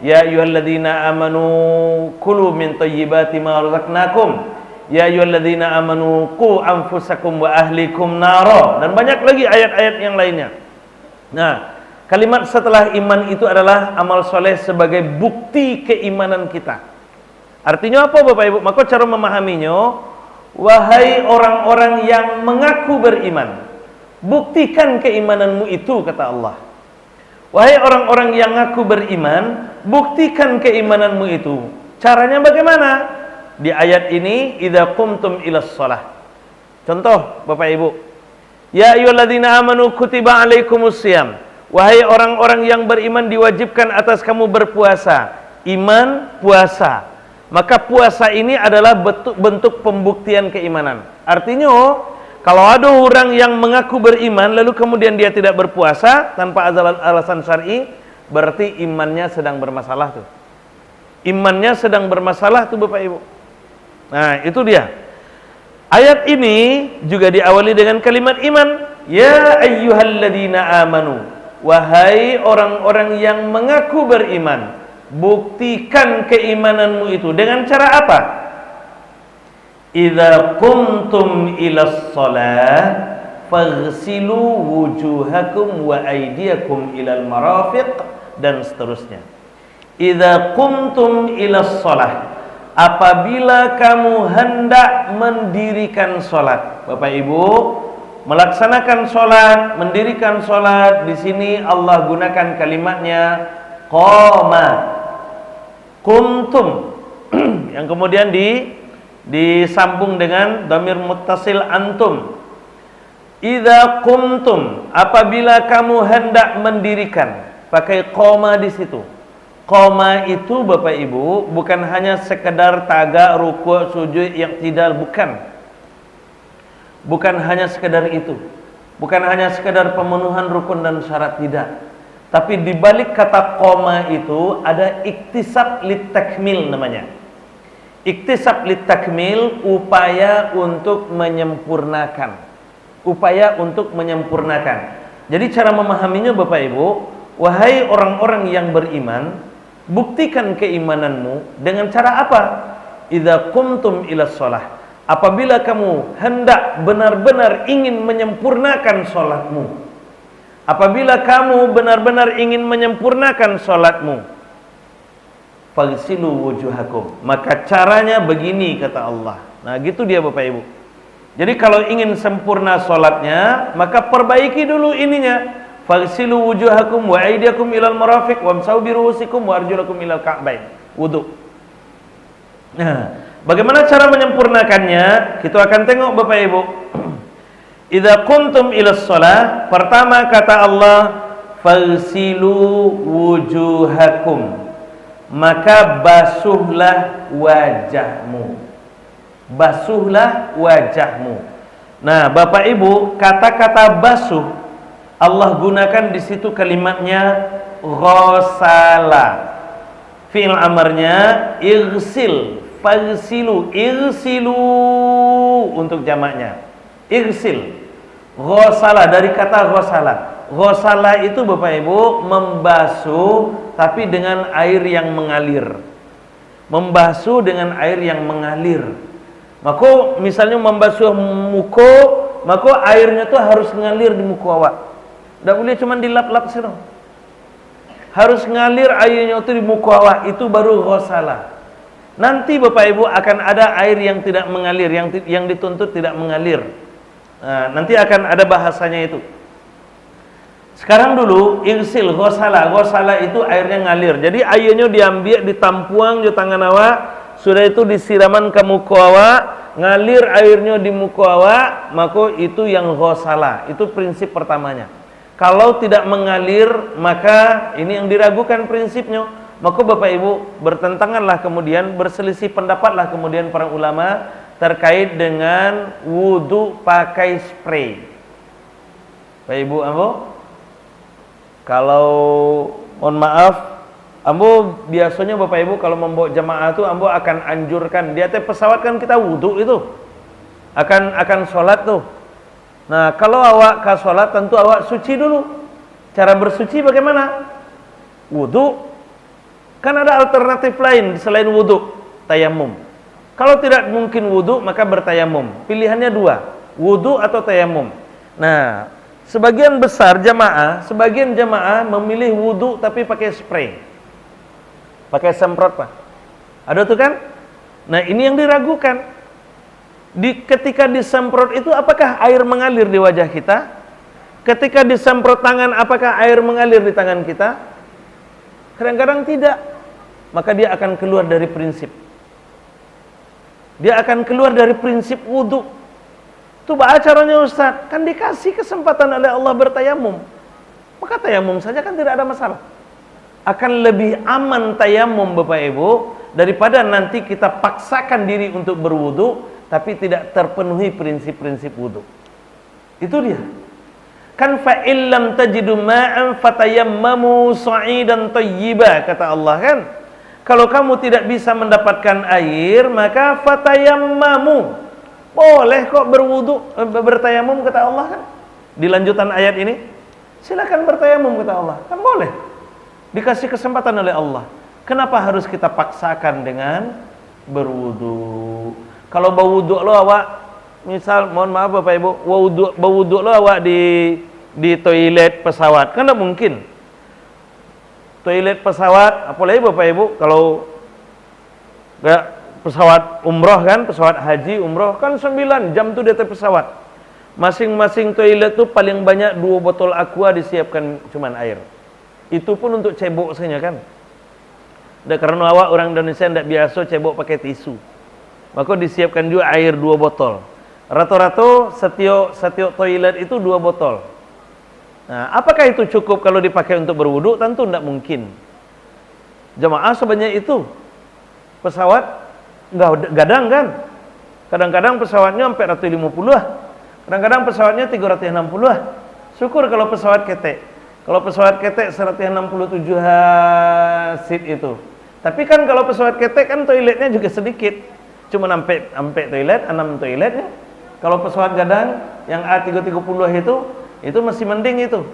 Ya ayyuhalladzina amanu kulu min thayyibati ma razaqnakum. Ya ayyuhalladzina amanu qu anfusakum wa ahlikum nara. Dan banyak lagi ayat-ayat yang lainnya. Nah, kalimat setelah iman itu adalah amal soleh sebagai bukti keimanan kita. Artinya apa Bapak Ibu? Maka cara memahaminya, wahai orang-orang yang mengaku beriman, buktikan keimananmu itu, kata Allah. Wahai orang-orang yang mengaku beriman, buktikan keimananmu itu. Caranya bagaimana? Di ayat ini, idza qumtum ilas shalah. Contoh Bapak Ibu, ya ayyuhalladzina amanu kutiba alaikumusiyam. Wahai orang-orang yang beriman, diwajibkan atas kamu berpuasa. Iman, puasa. Maka puasa ini adalah bentuk pembuktian keimanan. Artinya, kalau ada orang yang mengaku beriman lalu kemudian dia tidak berpuasa tanpa alasan syar'i, berarti imannya sedang bermasalah tuh. Imannya sedang bermasalah tuh Bapak Ibu. Nah, itu dia. Ayat ini juga diawali dengan kalimat iman. Ya ayyuhalladzina amanu. Wahai orang-orang yang mengaku beriman, buktikan keimananmu itu dengan cara apa? Idza qumtum ilas shalah faghsilu wujuhakum wa aydiyakum ilal marafiq, dan seterusnya. Idza qumtum ilas shalah, apabila kamu hendak mendirikan salat. Bapak Ibu, melaksanakan salat, mendirikan salat, di sini Allah gunakan kalimatnya qama, kuntum, yang kemudian disambung dengan dhamir muttasil antum. Idza qumtum, apabila kamu hendak mendirikan, pakai qoma di situ. Qoma itu Bapak Ibu bukan hanya sekedar tagak, ruku', sujud yang tidak, bukan. Bukan hanya sekedar itu. Bukan hanya sekedar pemenuhan rukun dan syarat, tidak. Tapi di balik kata qoma itu ada iktisab litakmil namanya. Iktisab litakmil, upaya untuk menyempurnakan. Upaya untuk menyempurnakan. Jadi cara memahaminya Bapak Ibu, wahai orang-orang yang beriman, buktikan keimananmu dengan cara apa? Idza qumtum ilas shalah, apabila kamu hendak benar-benar ingin menyempurnakan salatmu. Apabila kamu benar-benar ingin menyempurnakan salatmu, faghsilu wujuhakum, maka caranya begini, kata Allah. Nah, gitu dia Bapak Ibu. Jadi kalau ingin sempurna salatnya, maka perbaiki dulu ininya. Faghsilu wujuhakum wa aydiyakum ilal marafiq wamsahu bi ru'usikum wa arjulakum ilal ka'bain. Wudu. Nah, bagaimana cara menyempurnakannya? Kita akan tengok Bapak Ibu. Idza kuntum ilas shalah, pertama kata Allah, faghsilu wujuhakum, maka basuhlah wajahmu. Basuhlah wajahmu. Nah, Bapak Ibu, kata-kata basuh Allah gunakan di situ kalimatnya ghasala. Fi'il amarnya irsil, faghsilu, irsilu untuk jamaknya. Irsil, ghasala dari kata ghasala. Ghasala itu Bapak Ibu membasuh tapi dengan air yang mengalir. Membasuh dengan air yang mengalir. Maka misalnya membasuh muka, maka airnya tuh harus ngalir di muka awak. Tidak boleh cuma dilap-lap saja. Harus ngalir airnya itu di muka awak, itu baru ghasala. Nanti Bapak Ibu akan ada air yang tidak mengalir, yang dituntut tidak mengalir. Nah, nanti akan ada bahasanya itu. Sekarang dulu irsil, ghasala. Ghasala itu airnya ngalir. Jadi airnya diambil, ditampuang di tangan awak, sudah itu disiraman ke muka awak, ngalir airnya di muka awak, maka itu yang ghasala. Itu prinsip pertamanya. Kalau tidak mengalir, maka ini yang diragukan prinsipnya. Maka Bapak Ibu bertentanganlah, kemudian berselisih pendapatlah kemudian para ulama terkait dengan wudu pakai spray. Bapak Ibu, ambo, kalau mohon maaf, ambo biasanya Bapak Ibu kalau membawa jamaah itu ambo akan anjurkan, di atas pesawat kan kita wudu itu akan sholat tuh. Nah, kalau awak ke sholat tentu awak suci dulu. Cara bersuci bagaimana? Wudu. Kan ada alternatif lain selain wudu, tayamum. Kalau tidak mungkin wudu, maka bertayamum. Pilihannya dua, wudu atau tayamum. Nah, sebagian jamaah memilih wudu tapi pakai spray, pakai semprot, Pak. Ada tuh kan? Nah, ini yang diragukan. Ketika disemprot itu, apakah air mengalir di wajah kita? Ketika disemprot tangan, apakah air mengalir di tangan kita? Kadang-kadang tidak. Maka dia akan keluar dari prinsip. Dia akan keluar dari prinsip wudu. Itu bagaimana caranya Ustaz? Kan dikasih kesempatan oleh Allah bertayamum. Maka tayamum saja kan tidak ada masalah. Akan lebih aman tayamum Bapak Ibu daripada nanti kita paksakan diri untuk berwudu tapi tidak terpenuhi prinsip-prinsip wudu. Itu dia. Kan fa illam tajidu ma'an fatayammamu sa'idan thayyiba, kata Allah kan. Kalau kamu tidak bisa mendapatkan air, maka fatayammamu. Boleh kok bertayamum, kata Allah kan. Di lanjutan ayat ini, silakan bertayamum, kata Allah. Kan boleh. Dikasih kesempatan oleh Allah. Kenapa harus kita paksakan dengan berwudu? Kalau bau wudu lo awak, misal mohon maaf Bapak Ibu, bau wudu lo awak di toilet pesawat, kan tidak mungkin. Toilet pesawat, apalagi Bapak Ibu kalau gak pesawat umroh kan, pesawat haji umroh kan 9 jam tuh di atas pesawat. Masing-masing toilet tuh paling banyak 2 botol aqua disiapkan cuman air. Itu pun untuk cebok saja kan. Dan karena awak orang Indonesia tidak biasa cebok pakai tisu, maka disiapkan juga air 2 botol. Rata-rata setiap toilet itu 2 botol. Nah, apakah itu cukup kalau dipakai untuk berwudu? Tentu tidak mungkin. Jamaah sebanyak itu. Pesawat enggak gadang kan? Kadang-kadang pesawatnya sampai 150, kadang-kadang pesawatnya 360. Syukur kalau pesawat ketek. Kalau pesawat ketek 167 seat itu. Tapi kan kalau pesawat ketek kan toiletnya juga sedikit. Cuma sampai toilet, 6 toiletnya. Kalau pesawat gadang yang A330 itu masih mending itu.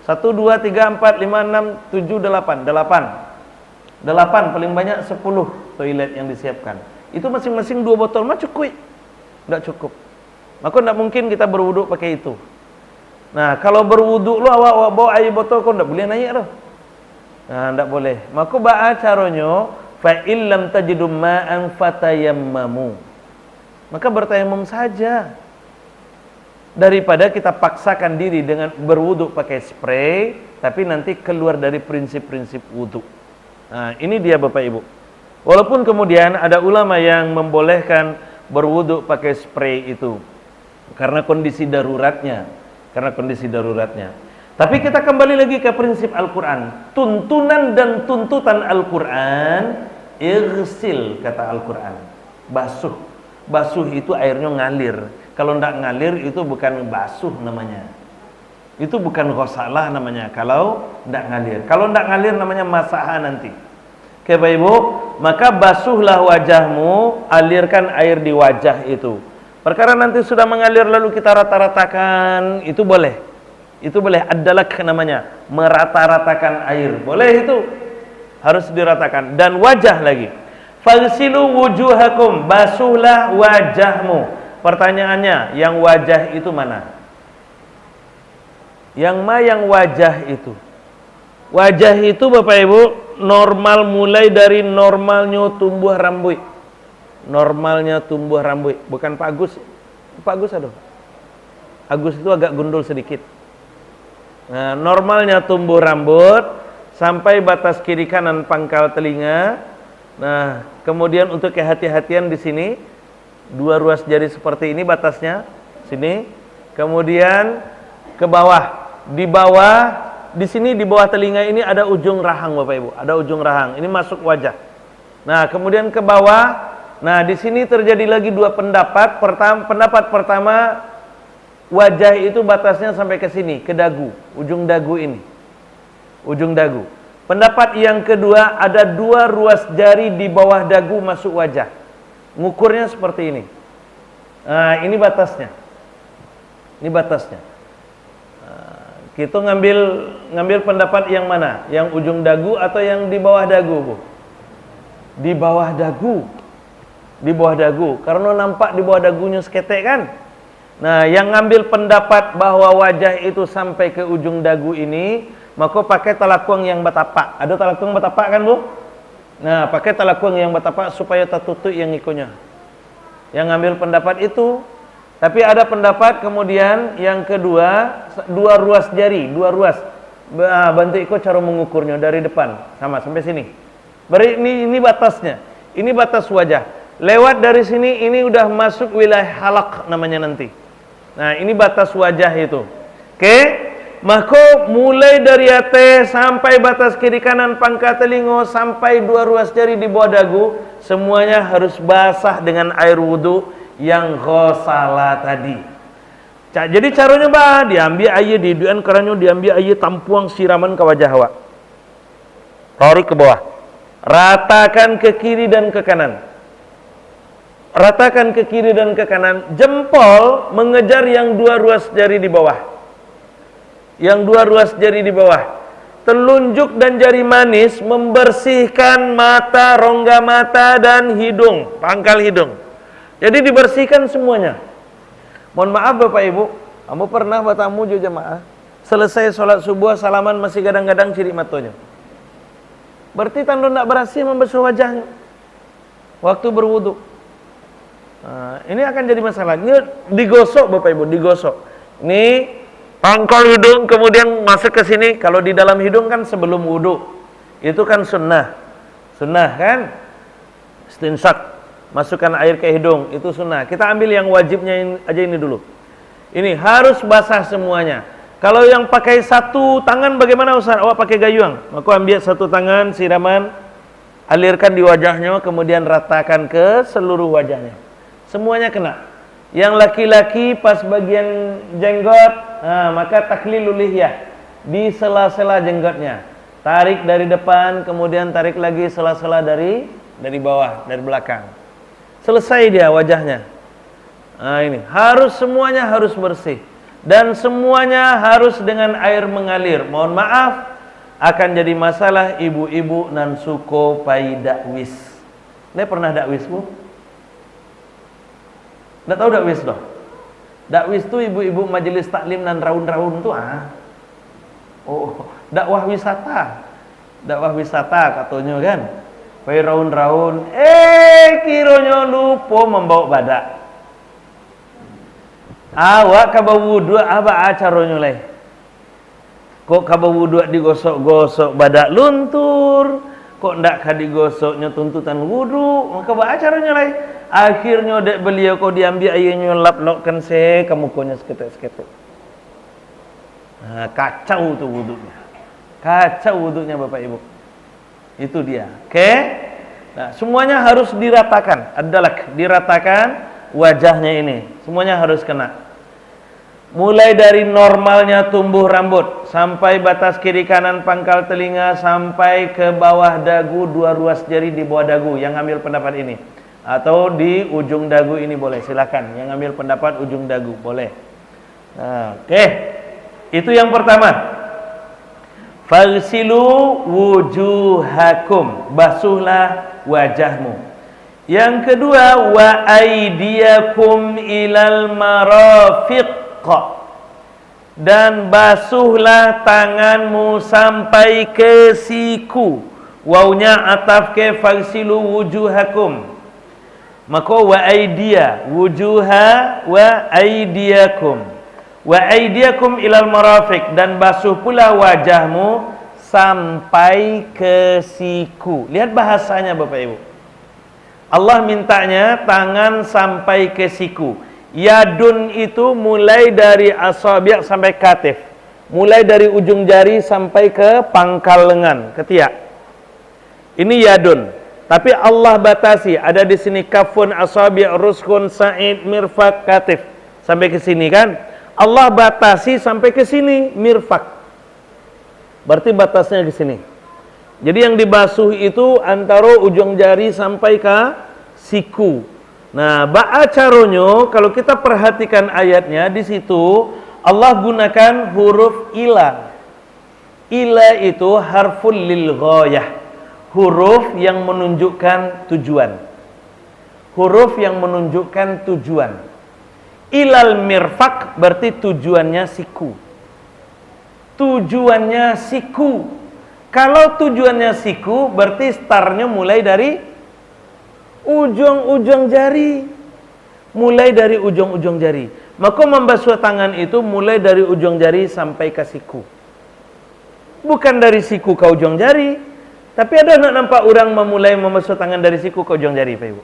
1, 2, 3, 4, 5, 6, 7, 8. 8 paling banyak 10 toilet yang disiapkan. Itu masing-masing 2 botol mah cukup. Enggak cukup. Maka enggak mungkin kita berwudu pakai itu. Nah, kalau berwudu lu awak bawa air botol kau enggak boleh naik tu. Nah, enggak boleh. Maka ba'a caranya fa illam tajidu ma'an fatayammamu. Maka bertayamum saja. Daripada kita paksakan diri dengan berwudu pakai spray, tapi nanti keluar dari prinsip-prinsip wudu. Nah, ini dia Bapak Ibu. Walaupun kemudian ada ulama yang membolehkan berwudu pakai spray itu karena kondisi daruratnya. Tapi kita kembali lagi ke prinsip Al-Quran. Tuntunan dan tuntutan Al-Quran, irsil kata Al-Quran. Basuh itu airnya ngalir. Kalau tidak ngalir itu bukan basuh namanya. Itu bukan ghusalah namanya. Kalau tidak ngalir. Kalau tidak ngalir namanya masaha nanti. Oke Bapak Ibu, maka basuhlah wajahmu, alirkan air di wajah itu. Perkara nanti sudah mengalir lalu kita rata-ratakan, itu boleh. Itu boleh, adalah namanya, merata-ratakan air. Boleh itu. Harus diratakan. Dan wajah lagi. Faghsilu wujuhakum, basuhlah wajahmu. Pertanyaannya, yang wajah itu mana? Yang wajah itu? Wajah itu Bapak Ibu normal, mulai dari normalnya tumbuh rambut. Normalnya tumbuh rambut, bukan Pak Agus. Pak Agus aduh. Agus itu agak gundul sedikit. Nah, normalnya tumbuh rambut sampai batas kiri kanan pangkal telinga. Nah, kemudian untuk kehati-hatian di sini 2 ruas jari seperti ini batasnya, sini. Kemudian ke bawah. Di sini di bawah telinga ini ada ujung rahang Bapak Ibu, ada ujung rahang. Ini masuk wajah. Nah, kemudian ke bawah. Nah, di sini terjadi lagi 2 pendapat. Pendapat pertama, wajah itu batasnya sampai ke sini, ke dagu, ujung dagu ini. Ujung dagu. Pendapat yang kedua, ada 2 ruas jari di bawah dagu masuk wajah. Ngukurnya seperti ini. Nah, ini batasnya. Ini batasnya. Kita ngambil pendapat yang mana? Yang ujung dagu atau yang di bawah dagu, Bu? di bawah dagu. Di bawah dagu. Karena nampak di bawah dagunya seketek kan. Nah, yang ngambil pendapat bahwa wajah itu sampai ke ujung dagu ini, maka pakai talakuang yang batapak. Ada talakuang batapak kan, Bu? Nah, pakai talakuang yang batapak supaya tertutup yang ikunya. Yang ngambil pendapat itu. Tapi ada pendapat kemudian yang kedua, 2 ruas jari, 2 ruas. Bantu ikut cara mengukurnya dari depan sama sampai sini. Ini batasnya. Ini batas wajah. Lewat dari sini ini udah masuk wilayah halak namanya nanti. Nah, ini batas wajah itu. Oke? Maka mulai dari atas sampai batas kiri kanan pangkat telinga sampai 2 ruas jari di bawah dagu, semuanya harus basah dengan air wudu yang ghosala tadi. Jadi caranya bah, diambil air di duan kerannya, diambil air tampuang siraman ke wajah awak. Tarik ke bawah. Ratakan ke kiri dan ke kanan. Ratakan ke kiri dan ke kanan. Jempol mengejar yang 2 ruas jari di bawah. Yang 2 ruas jari di bawah. Telunjuk dan jari manis membersihkan mata, rongga mata dan hidung, pangkal hidung. Jadi dibersihkan semuanya. Mohon maaf Bapak Ibu, kamu pernah bertamu jo jamaah, selesai sholat subuh salaman masih kadang-kadang ciri matanya. Berarti tanda tidak berhasil membasuh wajahnya waktu berwudu. Nah, ini akan jadi masalah. Ini digosok Bapak Ibu, digosok. Ini pangkal hidung kemudian masuk ke sini. Kalau di dalam hidung kan sebelum wudu. Itu kan sunnah. Sunnah kan? Istinsak, masukkan air ke hidung, itu sunnah. Kita ambil yang wajibnya aja ini dulu. Ini harus basah semuanya. Kalau yang pakai satu tangan bagaimana Ustaz? Awak pakai gayung. Maka ambil satu tangan siraman, alirkan di wajahnya, kemudian ratakan ke seluruh wajahnya. Semuanya kena. Yang laki-laki pas bagian jenggot, maka taklilul lihyah, di sela-sela jenggotnya. Tarik dari depan, kemudian tarik lagi sela-sela dari bawah, dari belakang. Selesai dia wajahnya. Nah, ini harus semuanya harus bersih dan semuanya harus dengan air mengalir. Mohon maaf, akan jadi masalah ibu-ibu nan suko pai dakwis. Ini pernah dakwis, Bu? Nggak tahu dakwis doh. Dakwis itu ibu-ibu majelis taklim dan raun-raun tuh Oh, dakwah wisata. Dakwah wisata katanya kan. Pai raun-raun, kironya lupa membawa badak. Awak kaba wudu apa acaranya leh? Kok kaba wudu digosok-gosok badak luntur? Kok ndak ka digosoknya tuntutan wudu? Maka ba acaranya leh? Akhirnya dek beliau kau diambil airnya lap-lapkan ke mukanya seketek-seketek. Nah, kacau tuh wudunya. Kacau wudunya Bapak Ibu. Itu dia. Oke? Nah, semuanya harus diratakan. Adalah diratakan wajahnya ini. Semuanya harus kena. Mulai dari normalnya tumbuh rambut sampai batas kiri kanan pangkal telinga sampai ke bawah dagu, 2 ruas jari di bawah dagu yang ambil pendapat ini. Atau di ujung dagu ini boleh, silakan. Yang ambil pendapat ujung dagu boleh. Nah, oke. Itu yang pertama. Faghsilu wujuhakum, basuhlah wajahmu. Yang kedua, wa aydiyakum ilal marafiq, dan basuhlah tanganmu sampai ke siku. Wawnya ataf ke faghsilu wujuhakum. Maka wa aidiya, wujuha wa aidiyakum. Wa aidiyakum ilal marafiq, dan basuh pula wajahmu sampai ke siku. Lihat bahasanya Bapak Ibu. Allah mintanya tangan sampai ke siku. Yadun itu mulai dari asabi' sampai katif. Mulai dari ujung jari sampai ke pangkal lengan, ketiak. Ini yadun. Tapi Allah batasi, ada di sini kafun, asabi', ruskun, sa'id, mirfaq, katif. Sampai ke sini kan? Allah batasi sampai ke sini, mirfaq. Berarti batasnya ke sini. Jadi yang dibasuh itu antara ujung jari sampai ke siku. Nah, ba'a caronyo, kalau kita perhatikan ayatnya di situ Allah gunakan huruf ila. Ila itu harful lil ghayah. huruf yang menunjukkan tujuan. Huruf yang menunjukkan tujuan. Ilal mirfaq berarti tujuannya siku. Tujuannya siku. Kalau tujuannya siku berarti startnya mulai dari ujung-ujung jari. Mulai dari ujung-ujung jari. Maka membasuh tangan itu mulai dari ujung jari sampai ke siku. Bukan dari siku ke ujung jari. Tapi ada nak nampak orang memulai membasuh tangan dari siku ke ujung jari, Pak Ibu?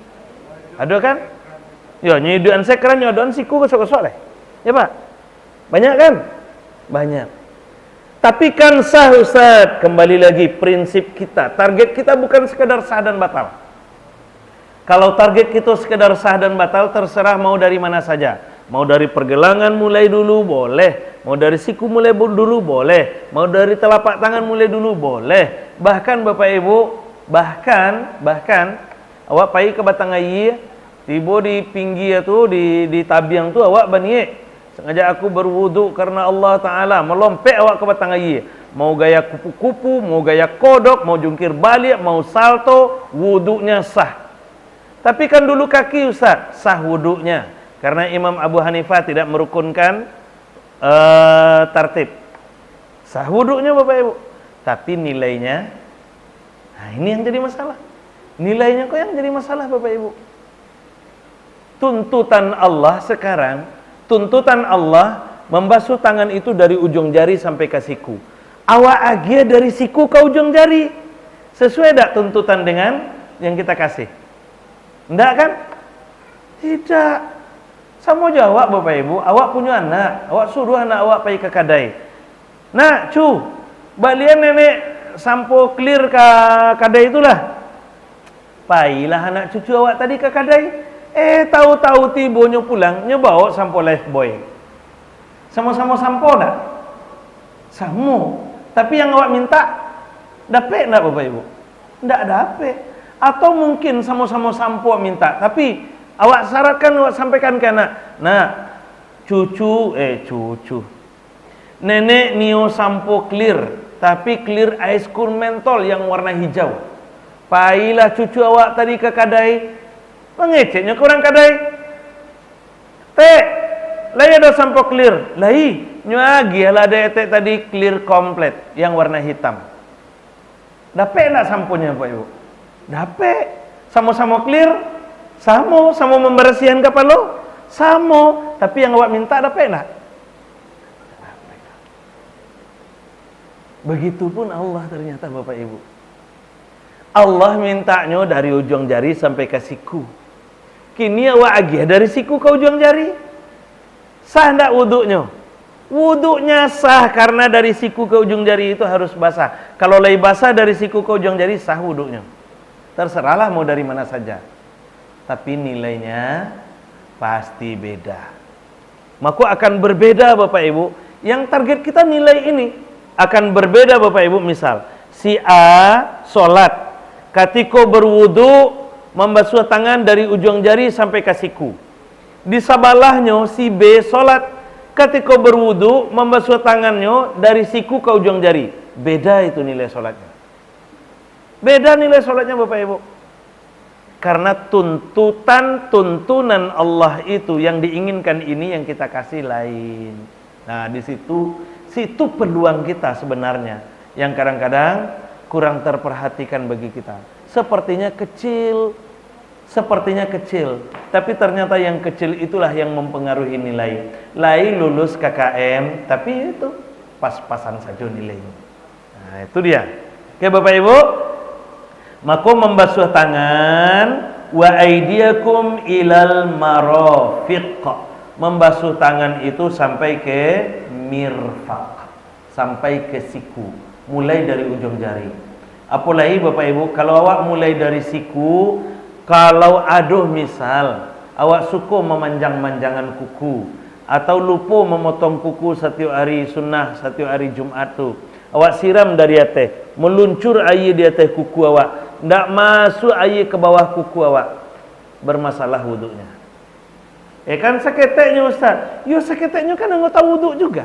Ada kan? Ya, nyiduan sekran nyodoan siku kesok-kesok lah. Ya Pak? Banyak kan? Banyak. Tapi kan sah Ustaz. Kembali lagi prinsip kita. Target kita bukan sekedar sah dan batal. Kalau target kita sekedar sah dan batal, terserah mau dari mana saja. Mau dari pergelangan mulai dulu, boleh. Mau dari siku mulai dulu, boleh. Mau dari telapak tangan mulai dulu, boleh. Bahkan Bapak Ibu, bahkan awak pergi ke Batang Ayi, tiba di pinggir tu, di tabiang tu, awak baniek. Sengaja aku berwuduk karena Allah Ta'ala. Melompek awak ke Batang Ayi. Mau gaya kupu-kupu, mau gaya kodok, mau jungkir balik, mau salto, wuduknya sah. Tapi kan dulu kaki Ustaz, sah wuduknya. Karena Imam Abu Hanifah tidak merukunkan tartib. Sah wuduknya Bapak Ibu. Tapi nilainya, nah ini yang jadi masalah. Nilainya kok yang jadi masalah Bapak Ibu. Tuntutan Allah sekarang, tuntutan Allah membasuh tangan itu dari ujung jari sampai ke siku. Awak agia dari siku ke ujung jari. Sesuai tak tuntutan dengan yang kita kasih? Enggak kan? Tidak. Sama jawab Bapak Ibu, awak punya anak, awak suruh anak awak pergi ke kedai. Nak, cu, balian nenek sampo clear ke kedai itulah. Pailah anak cucu awak tadi ke kedai. Tahu-tahu tibonya pulang, bawa sampo Lifebuoy. Sama-sama sampo tak? Sama. Tapi yang awak minta, dapat tak Bapak Ibu? Tidak dapat. Atau mungkin sama-sama sampo minta, tapi awak syaratkan, awak sampaikan ke anak. Nah, cucu. Nenek nio sampo clear, tapi clear ice cream mentol yang warna hijau. Pailah cucu awak tadi ke kedai, mengeceknya ke orang kedai. Lai ada sampo clear. Lai, nyagi lah ada tadi clear komplit yang warna hitam. Dapat nak samponya Pak Ibu? Dapat. Sama-sama clear. Sama membersihkan kepala. Sama, tapi yang awak minta dapat tak? Begitupun Allah ternyata Bapak Ibu. Allah mintanya dari ujung jari sampai ke siku. Kini awak agih dari siku ke ujung jari. Sah tak wuduknya? Wuduknya sah karena dari siku ke ujung jari itu harus basah. Kalau lagi basah dari siku ke ujung jari sah wuduknya. Terserahlah mau dari mana saja. Tapi nilainya pasti beda. Maka akan berbeda Bapak Ibu. Yang target kita nilai ini akan berbeda Bapak Ibu. Misal, si A sholat, ketika berwudu membasuh tangan dari ujung jari sampai ke siku. Di sebelahnya si B sholat, ketika berwudu membasuh tangannya dari siku ke ujung jari. Beda itu nilai sholatnya. Beda nilai sholatnya Bapak Ibu. Karena tuntunan Allah itu yang diinginkan ini yang kita kasih lain. Nah di situ peluang kita sebenarnya yang kadang-kadang kurang terperhatikan bagi kita. Sepertinya kecil, tapi ternyata yang kecil itulah yang mempengaruhi nilai. Lain lulus KKM, tapi itu pas-pasan saja nilainya. Nah itu dia. Oke Bapak Ibu, maka membasuh tangan wa aydiyakum ilal marafiq. Membasuh tangan itu sampai ke mirfaq, sampai ke siku, mulai dari ujung jari. Apalagi Bapak Ibu, kalau awak mulai dari siku, kalau aduh misal awak suka memanjang-manjangan kuku atau lupa memotong kuku setiap hari sunnah, setiap hari Jumat tu, awak siram dari atas, meluncur air di atas kuku awak, tidak masuk air ke bawah kuku awak, bermasalah wuduknya. Kan seketeknya Ustaz. Yo seketeknya kan anggota wuduk juga.